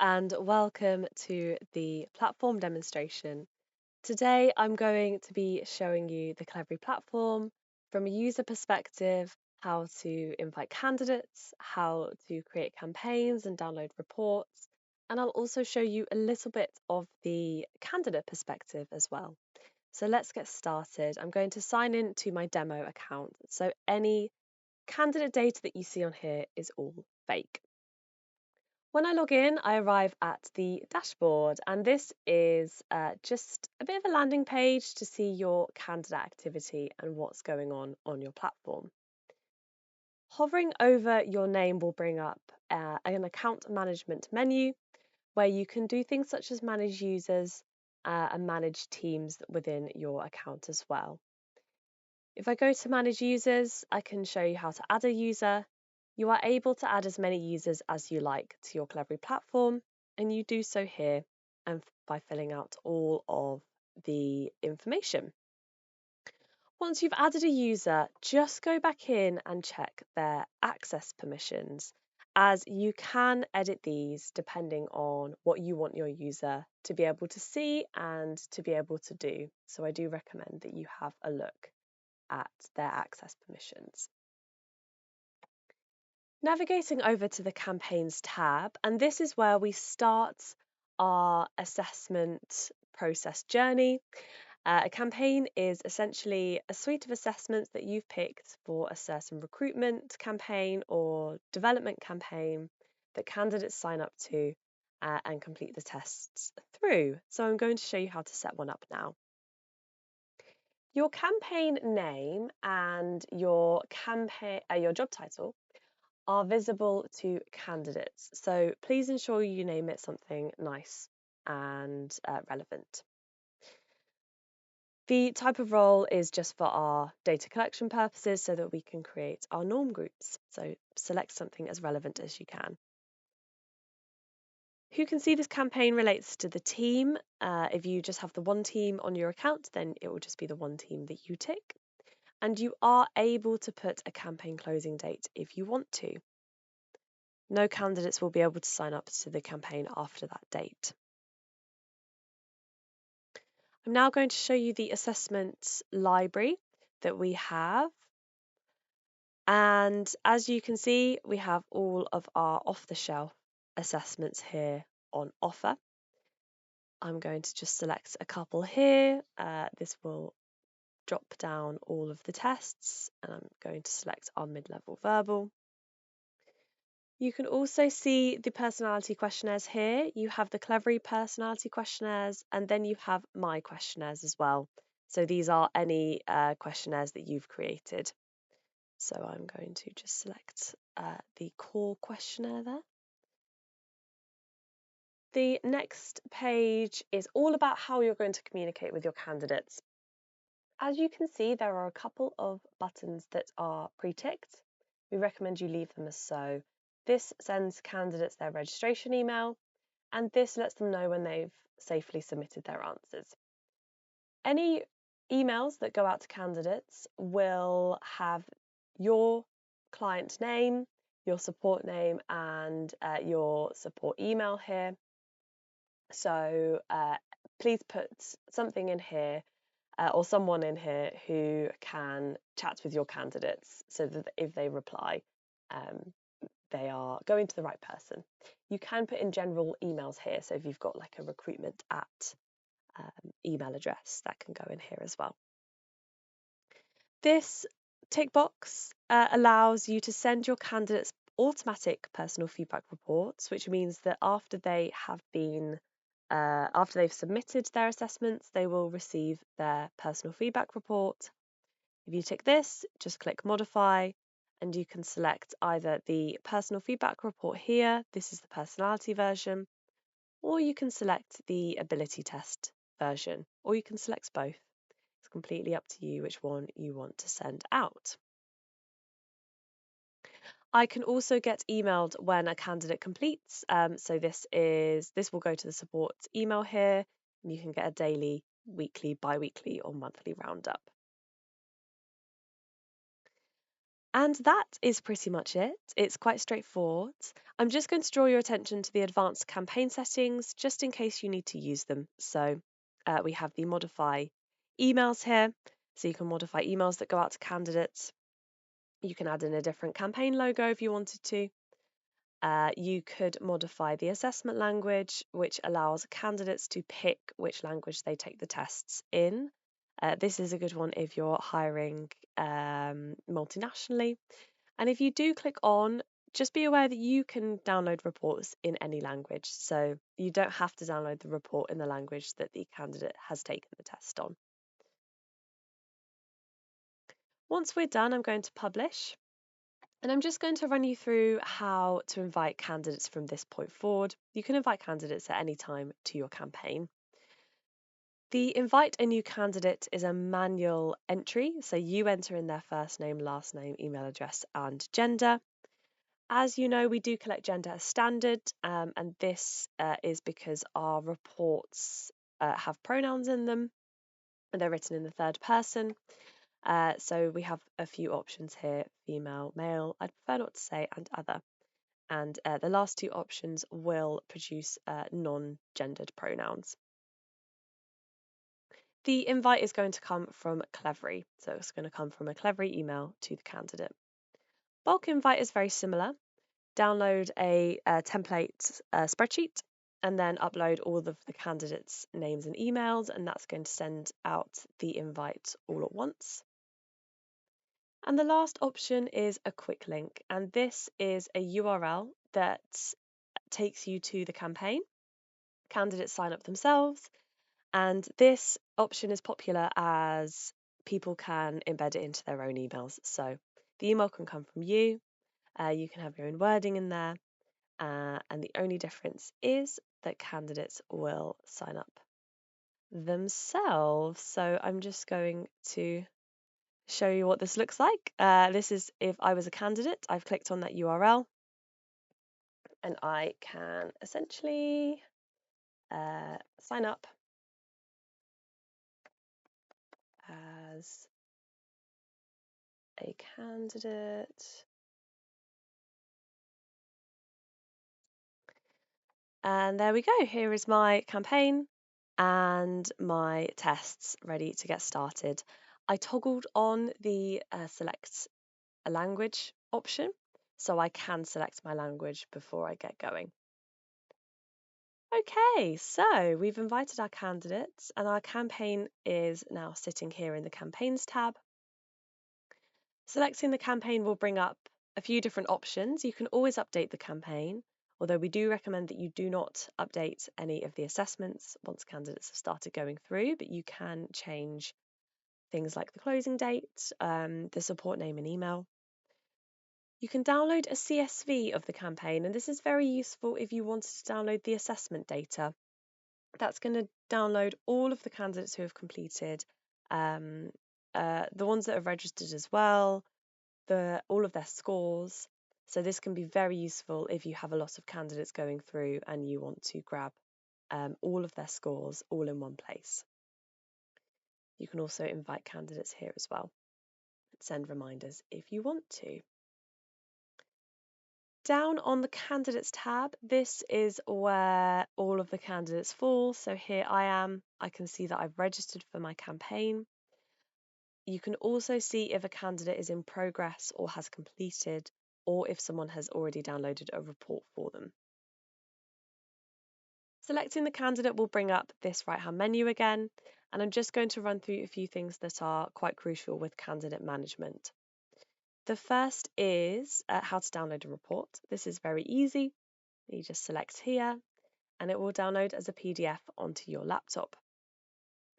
and welcome to the platform demonstration. Today I'm going to be showing you the Clevry platform from a user perspective, how to invite candidates, how to create campaigns and download reports, and I'll also show you a little bit of the candidate perspective as well. So let's get started. I'm going to sign in to my demo account. So any candidate data that you see on here is all fake. When I log in, I arrive at the dashboard, and this is just a bit of a landing page to see your candidate activity and what's going on your platform. Hovering over your name will bring up an account management menu where you can do things such as manage users and manage teams within your account as well. If I go to manage users, I can show you how to add a user. You are able to add as many users as you like to your Clevry platform, and you do so here and by filling out all of the information. Once you've added a user, just go back in and check their access permissions, as you can edit these depending on what you want your user to be able to see and to be able to do. So I do recommend that you have a look at their access permissions. Navigating over to the campaigns tab, and this is where we start our assessment process journey. A campaign is essentially a suite of assessments that you've picked for a certain recruitment campaign or development campaign that candidates sign up to and complete the tests through. So I'm going to show you how to set one up now. Your campaign name and your job title are visible to candidates. So please ensure you name it something nice and relevant. The type of role is just for our data collection purposes so that we can create our norm groups. So select something as relevant as you can. Who can see this campaign relates to the team. If you just have the one team on your account, then it will just be the one team that you tick. And you are able to put a campaign closing date if you want to. No candidates will be able to sign up to the campaign after that date. I'm now going to show you the assessment library that we have. And as you can see, we have all of our off-the-shelf assessments here on offer. I'm going to just select a couple here. This will drop down all of the tests, and I'm going to select our mid-level verbal. You can also see the personality questionnaires here. You have the Clevry personality questionnaires, and then you have my questionnaires as well. So these are any questionnaires that you've created. So I'm going to just select the core questionnaire there. The next page is all about how you're going to communicate with your candidates. As you can see, there are a couple of buttons that are pre-ticked. We recommend you leave them as so. This sends candidates their registration email, and this lets them know when they've safely submitted their answers. Any emails that go out to candidates will have your client name, your support name, and your support email here. So please put something in here or someone in here who can chat with your candidates so that if they reply, they are going to the right person. You can put in general emails here. So if you've got like a recruitment at email address, that can go in here as well. This tick box allows you to send your candidates automatic personal feedback reports, which means that after they've submitted their assessments, they will receive their personal feedback report. If you tick this, just click modify, and you can select either the personal feedback report here, this is the personality version, or you can select the ability test version, or you can select both. It's completely up to you which one you want to send out. I can also get emailed when a candidate completes. So this will go to the support email here, and you can get a daily, weekly, bi-weekly, or monthly roundup. And that is pretty much it. It's quite straightforward. I'm just going to draw your attention to the advanced campaign settings just in case you need to use them. So we have the modify emails here. So you can modify emails that go out to candidates. You can add in a different campaign logo if you wanted to. You could modify the assessment language, which allows candidates to pick which language they take the tests in. This is a good one if you're hiring multinationally. And if you do click on, just be aware that you can download reports in any language. So you don't have to download the report in the language that the candidate has taken the test on. Once we're done, I'm going to publish. And I'm just going to run you through how to invite candidates from this point forward. You can invite candidates at any time to your campaign. The invite a new candidate is a manual entry, so you enter in their first name, last name, email address, and gender. As you know, we do collect gender as standard, and this is because our reports have pronouns in them and they're written in the third person. So we have a few options here: female, male, I'd prefer not to say, and other. And the last two options will produce non-gendered pronouns. The invite is going to come from Clevry, so it's going to come from a Clevry email to the candidate. Bulk invite is very similar. Download a template spreadsheet and then upload all of the candidates' names and emails, and that's going to send out the invite all at once. And the last option is a quick link, and this is a URL that takes you to the campaign. Candidates sign up themselves, and this option is popular as people can embed it into their own emails. So the email can come from you, you can have your own wording in there, and the only difference is that candidates will sign up themselves. So I'm just going to show you what this looks like. This is if I was a candidate. I've clicked on that URL and I can essentially sign up as a candidate. And there we go. Here is my campaign and my tests ready to get started. I toggled on the select a language option, so I can select my language before I get going. Okay, so we've invited our candidates and our campaign is now sitting here in the campaigns tab. Selecting the campaign will bring up a few different options. You can always update the campaign, although we do recommend that you do not update any of the assessments once candidates have started going through, but you can change things like the closing date, the support name and email. You can download a CSV of the campaign, and this is very useful if you wanted to download the assessment data. That's going to download all of the candidates who have completed, the ones that have registered as well, all of their scores. So this can be very useful if you have a lot of candidates going through and you want to grab all of their scores all in one place. You can also invite candidates here as well and send reminders if you want to. Down on the candidates tab, this is where all of the candidates fall. So here I am. I can see that I've registered for my campaign. You can also see if a candidate is in progress or has completed, or if someone has already downloaded a report for them. Selecting the candidate will bring up this right-hand menu again, and I'm just going to run through a few things that are quite crucial with candidate management. The first is how to download a report. This is very easy. You just select here and it will download as a PDF onto your laptop.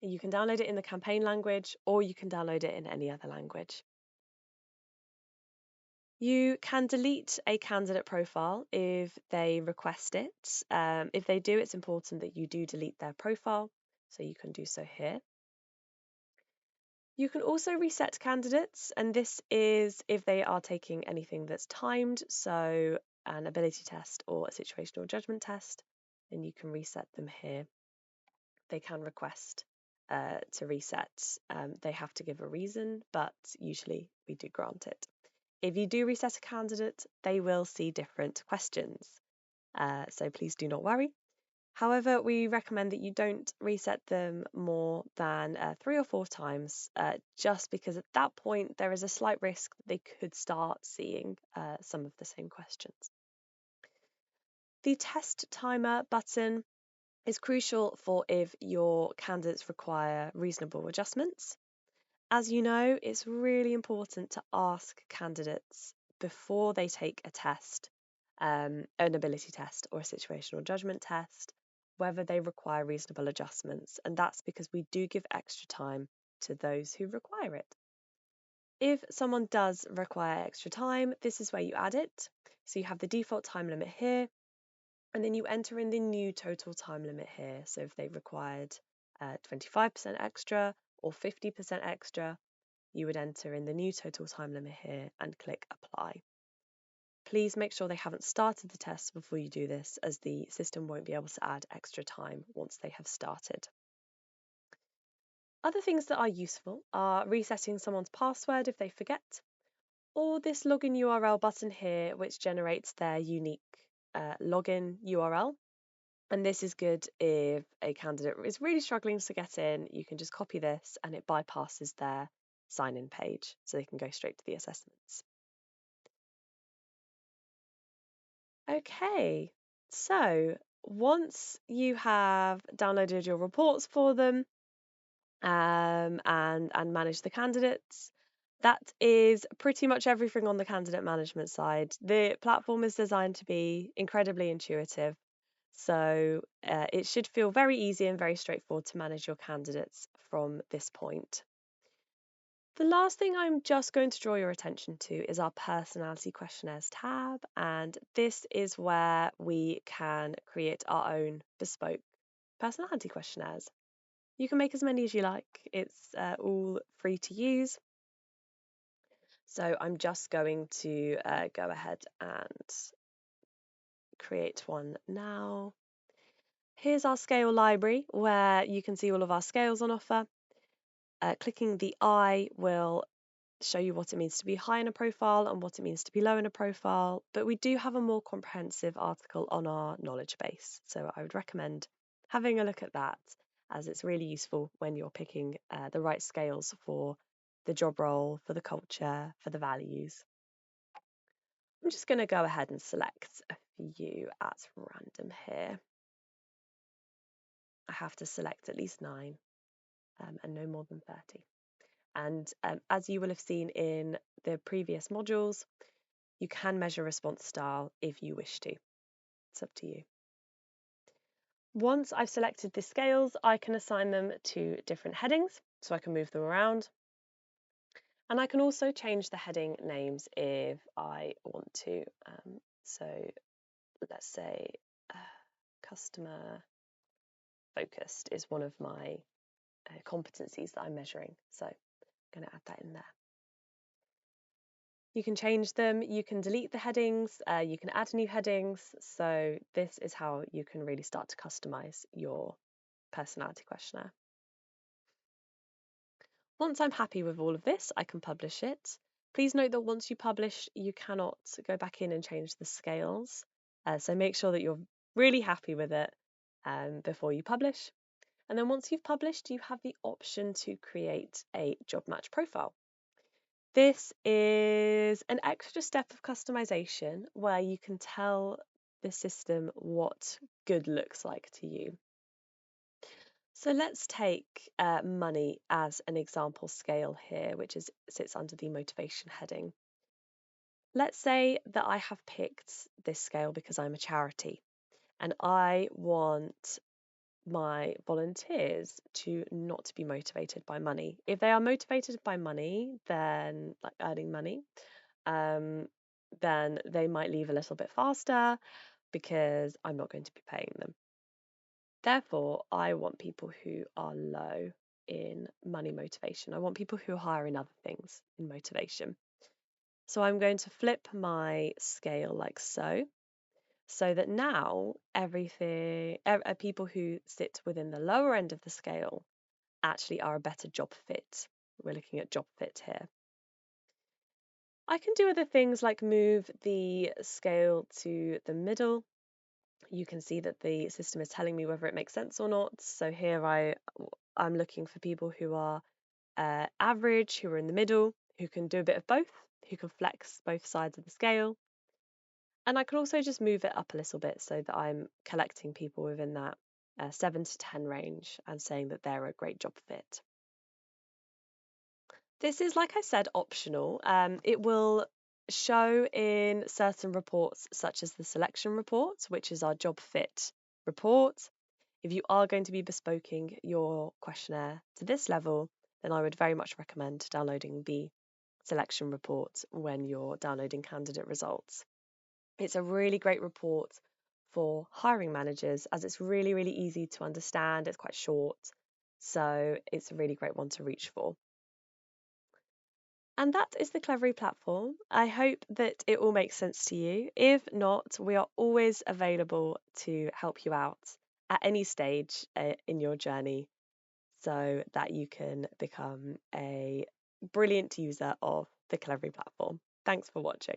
You can download it in the campaign language or you can download it in any other language. You can delete a candidate profile if they request it. If they do, it's important that you do delete their profile, so you can do so here. You can also reset candidates, and this is if they are taking anything that's timed, so an ability test or a situational judgment test, then you can reset them here. They can request to reset. They have to give a reason, but usually we do grant it. If you do reset a candidate, they will see different questions. So please do not worry. However, we recommend that you don't reset them more than 3 or 4 times, just because at that point there is a slight risk that they could start seeing some of the same questions. The test timer button is crucial for if your candidates require reasonable adjustments. As you know, it's really important to ask candidates before they take a test, an ability test or a situational judgment test, whether they require reasonable adjustments. And that's because we do give extra time to those who require it. If someone does require extra time, this is where you add it. So you have the default time limit here, and then you enter in the new total time limit here. So if they required 25% extra or 50% extra, you would enter in the new total time limit here and click apply. Please make sure they haven't started the test before you do this, as the system won't be able to add extra time once they have started. Other things that are useful are resetting someone's password if they forget, or this login URL button here, which generates their unique login URL. And this is good if a candidate is really struggling to get in. You can just copy this and it bypasses their sign-in page, so they can go straight to the assessments. Okay, so once you have downloaded your reports for them and managed the candidates, that is pretty much everything on the candidate management side. The platform is designed to be incredibly intuitive, so it should feel very easy and very straightforward to manage your candidates from this point. The last thing I'm just going to draw your attention to is our personality questionnaires tab, and this is where we can create our own bespoke personality questionnaires. You can make as many as you like, it's all free to use. So I'm just going to go ahead and create one now. Here's our scale library where you can see all of our scales on offer. Clicking the I will show you what it means to be high in a profile and what it means to be low in a profile, but we do have a more comprehensive article on our knowledge base, so I would recommend having a look at that, as it's really useful when you're picking the right scales for the job role, for the culture, for the values. I'm just going to go ahead and select a few at random here. I have to select at least 9 and no more than 30. And as you will have seen in the previous modules, you can measure response style if you wish to. It's up to you. Once I've selected the scales, I can assign them to different headings, so I can move them around. And I can also change the heading names if I want to. So let's say customer focused is one of my competencies that I'm measuring. So I'm going to add that in there. You can change them, you can delete the headings, you can add new headings. So this is how you can really start to customize your personality questionnaire. Once I'm happy with all of this, I can publish it. Please note that once you publish, you cannot go back in and change the scales. So make sure that you're really happy with it before you publish. And then once you've published, you have the option to create a job match profile. This is an extra step of customization where you can tell the system what good looks like to you. So let's take money as an example scale here, which sits under the motivation heading. Let's say that I have picked this scale because I'm a charity and I want my volunteers to not be motivated by money. If they are motivated by money, then like earning money, then they might leave a little bit faster because I'm not going to be paying them. Therefore, I want people who are low in money motivation. I want people who are higher in other things in motivation. So I'm going to flip my scale like so that now people who sit within the lower end of the scale actually are a better job fit. We're looking at job fit here. I can do other things like move the scale to the middle. You can see that the system is telling me whether it makes sense or not. So here I'm looking for people who are average, who are in the middle, who can do a bit of both, who can flex both sides of the scale. And I can also just move it up a little bit so that I'm collecting people within that 7 to 10 range and saying that they're a great job fit. This is, like I said, optional. It will show in certain reports, such as the selection report, which is our job fit report. If you are going to be bespoking your questionnaire to this level, then I would very much recommend downloading the selection report when you're downloading candidate results. It's a really great report for hiring managers as it's really, really easy to understand. It's quite short, so it's a really great one to reach for. And that is the Clevry platform. I hope that it all makes sense to you. If not, we are always available to help you out at any stage in your journey so that you can become a brilliant user of the Clevry platform. Thanks for watching.